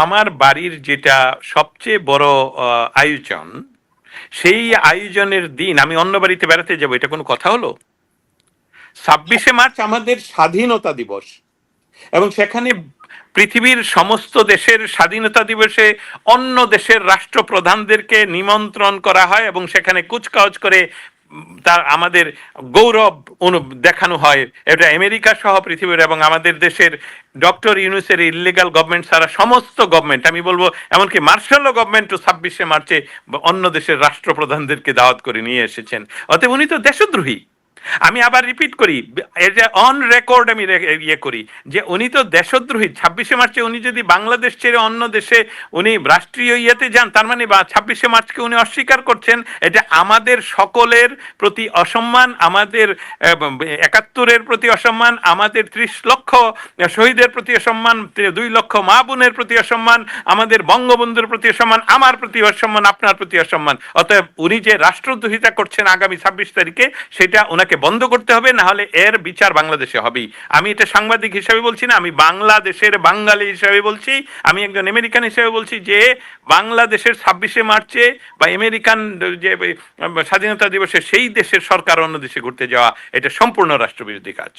আমার বাড়ির যেটা সবচেয়ে বড় আয়োজন, সেই আয়োজনের দিন আমি অন্য বাড়িতে বেড়াতে যাব, এটা কোনো কথা হলো? 26শে মার্চ আমাদের স্বাধীনতা দিবস, এবং সেখানে পৃথিবীর সমস্ত দেশের স্বাধীনতা দিবসে অন্য দেশের রাষ্ট্রপ্রধানদেরকে নিমন্ত্রণ করা হয় এবং সেখানে কুচকাওয়াজ করে তার আমাদের গৌরব দেখানো হয়। এটা আমেরিকা সহ পৃথিবীর এবং আমাদের দেশের ডক্টর ইউনূসের ইলিগাল গভর্নমেন্ট ছাড়া সমস্ত গভর্নমেন্ট, আমি বলবো এমনকি মার্শাল গভর্নমেন্টও 26শে মার্চে অন্য দেশের রাষ্ট্রপ্রধানদেরকে দাওয়াত করে নিয়ে এসেছেন। অতএব উনি তো দেশদ্রোহী। আমি আবার রিপিট করি, এটা অন রেকর্ড আমি ইয়ে করি যে উনি তো দেশদ্রোহী। 26শে মার্চে উনি যদি বাংলাদেশ ছেড়ে অন্য দেশে উনি রাষ্ট্রীয় ইয়েতে যান, তার মানে বা 26শে মার্চকে উনি অস্বীকার করছেন। এটা আমাদের সকলের প্রতি অসম্মান, আমাদের 71-এর প্রতি অসম্মান, আমাদের 30 লক্ষ শহীদের প্রতি অসম্মান, 2 লক্ষ মা বোনের প্রতি অসম্মান, আমাদের বঙ্গবন্ধুর প্রতি অসম্মান, আমার প্রতি অসম্মান, আপনার প্রতি অসম্মান। অতএব উনি যে রাষ্ট্রদ্রোহিতা করছেন আগামী 26 তারিখে, সেটা ওনাকে বন্ধ করতে হবে, না হলে এর বিচার বাংলাদেশে হবেই। আমি এটা সাংবাদিক হিসেবে বলছি না, আমি বাংলাদেশের বাঙালি হিসেবে বলছি, আমি একজন আমেরিকান হিসেবে বলছি যে বাংলাদেশের 26শে মার্চে বা আমেরিকান যে স্বাধীনতা দিবসে সেই দেশের সরকার অন্য দেশে ঘুরতে যাওয়া, এটা সম্পূর্ণ রাষ্ট্রবিরোধী কাজ।